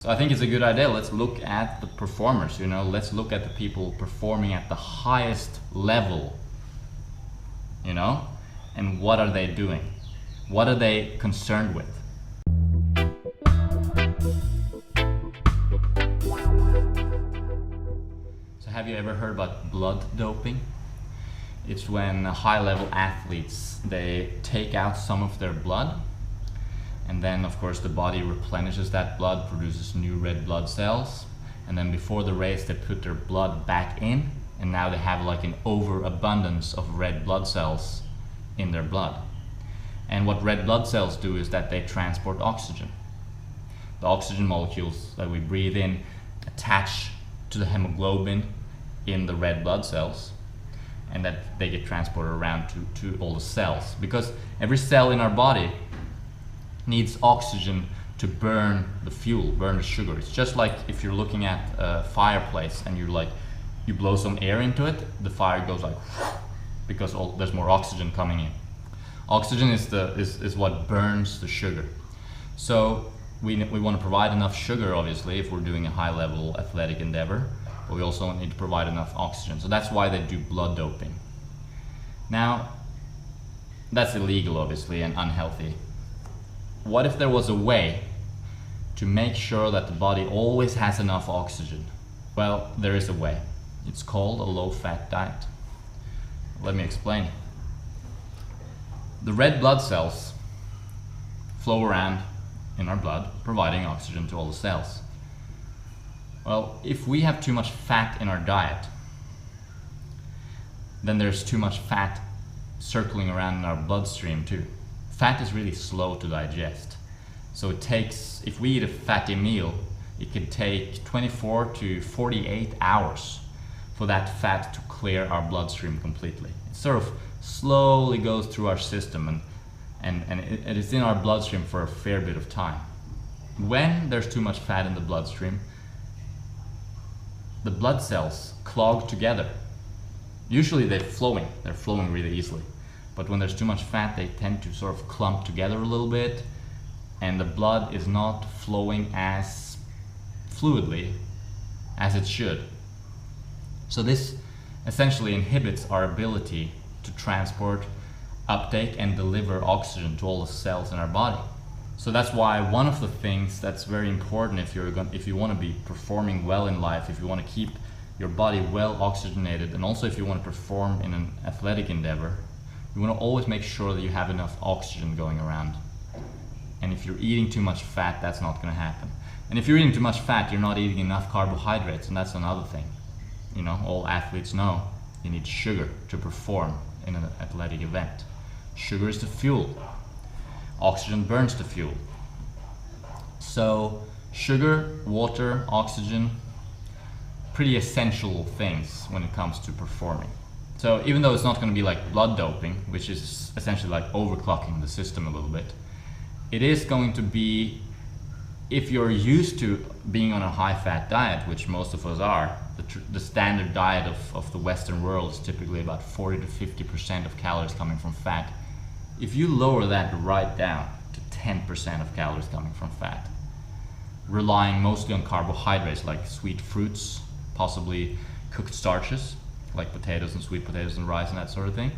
So I think it's a good idea. Let's look at the performers, let's look at the people performing at the highest level, and what are they doing? What are they concerned with? So have you ever heard about blood doping? It's when high-level athletes, they take out some of their blood, and then of course the body replenishes that blood, produces new red blood cells, and then before the race they put their blood back in, and now they have like an overabundance of red blood cells in their blood. And what red blood cells do is that they transport oxygen. The oxygen molecules that we breathe in attach to the hemoglobin in the red blood cells, and that they get transported around to all the cells, because every cell in our body needs oxygen to burn the fuel, burn the sugar. It's just like if you're looking at a fireplace and you blow some air into it, the fire goes like because there's more oxygen coming in. Oxygen is what burns the sugar. So we want to provide enough sugar, obviously, if we're doing a high-level athletic endeavor, but we also need to provide enough oxygen. So that's why they do blood doping. Now, that's illegal, obviously, and unhealthy. What if there was a way to make sure that the body always has enough oxygen? Well, there is a way. It's called a low-fat diet. Let me explain. The red blood cells flow around in our blood, providing oxygen to all the cells. Well, if we have too much fat in our diet, then there's too much fat circling around in our bloodstream too. Fat is really slow to digest. So it takes, if we eat a fatty meal, it can take 24 to 48 hours for that fat to clear our bloodstream completely. It sort of slowly goes through our system and it is in our bloodstream for a fair bit of time. When there's too much fat in the bloodstream, the blood cells clog together. Usually they're flowing really easily. But when there's too much fat, they tend to sort of clump together a little bit, and the blood is not flowing as fluidly as it should. So this essentially inhibits our ability to transport, uptake, and deliver oxygen to all the cells in our body. So that's why one of the things that's very important if you want to be performing well in life, if you want to keep your body well oxygenated, and also if you want to perform in an athletic endeavor, you want to always make sure that you have enough oxygen going around. And if you're eating too much fat, that's not going to happen. And if you're eating too much fat, you're not eating enough carbohydrates, and that's another thing. All athletes know you need sugar to perform in an athletic event. Sugar is the fuel. Oxygen burns the fuel. So sugar, water, oxygen, pretty essential things when it comes to performing. So even though it's not going to be like blood doping, which is essentially like overclocking the system a little bit, it is going to be, if you're used to being on a high-fat diet, which most of us are, the standard diet of the Western world is typically about 40 to 50% of calories coming from fat. If you lower that right down to 10% of calories coming from fat, relying mostly on carbohydrates like sweet fruits, possibly cooked starches, like potatoes and sweet potatoes and rice and that sort of thing.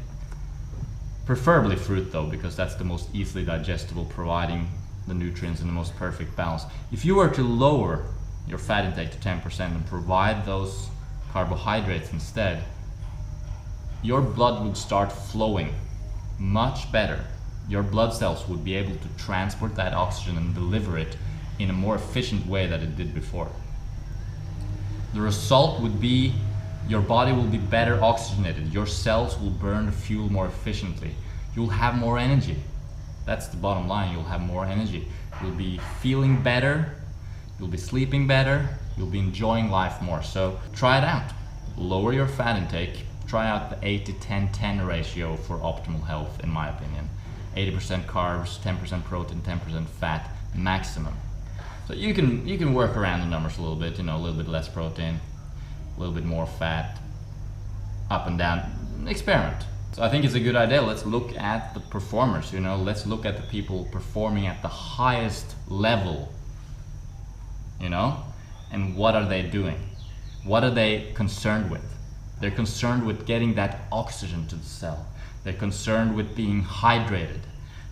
Preferably fruit though, because that's the most easily digestible, providing the nutrients in the most perfect balance. If you were to lower your fat intake to 10% and provide those carbohydrates instead, your blood would start flowing much better. Your blood cells would be able to transport that oxygen and deliver it in a more efficient way than it did before. The result would be your body will be better oxygenated. Your cells will burn the fuel more efficiently. You'll have more energy. That's the bottom line. You'll have more energy. You'll be feeling better. You'll be sleeping better. You'll be enjoying life more. So try it out. Lower your fat intake. Try out the 80-10-10 ratio for optimal health, in my opinion. 80% carbs, 10% protein, 10% fat maximum. So you can work around the numbers a little bit, a little bit less protein, a little bit more fat, up and down, experiment. So I think it's a good idea. Let's look at the performers, let's look at the people performing at the highest level you know? And what are they doing? What are they concerned with? They're concerned with getting that oxygen to the cell. They're concerned with being hydrated.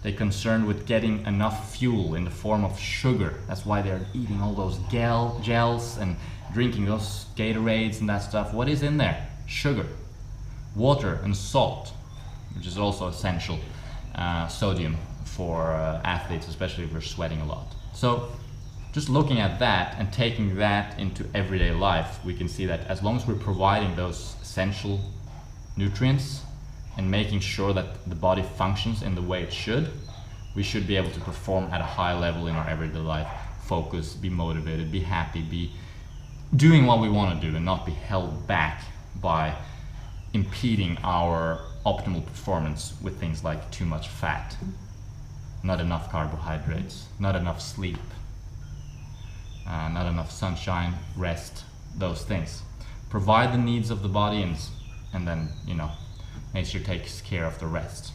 They're concerned with getting enough fuel in the form of sugar. That's why they're eating all those gels and drinking those Gatorades and that stuff. What is in there? Sugar, water, and salt, which is also essential sodium for athletes, especially if they're sweating a lot. So just looking at that and taking that into everyday life, we can see that as long as we're providing those essential nutrients and making sure that the body functions in the way it should, we should be able to perform at a high level in our everyday life, focus, be motivated, be happy, be doing what we want to do and not be held back by impeding our optimal performance with things like too much fat, not enough carbohydrates, not enough sleep, not enough sunshine, rest, those things. Provide the needs of the body and then, you know, nature takes care of the rest.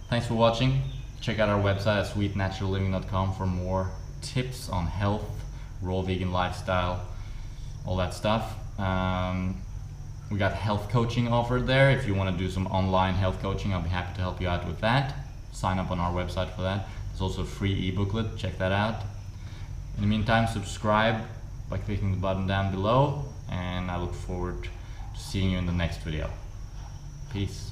Thanks for watching. Check out our website at sweetnaturalliving.com for more tips on health, raw vegan lifestyle, all that stuff. We got health coaching offered there. If you want to do some online health coaching, I'll be happy to help you out with that. Sign up on our website for that. There's also a free e-booklet, check that out. In the meantime, subscribe by clicking the button down below, and I look forward to seeing you in the next video. Peace.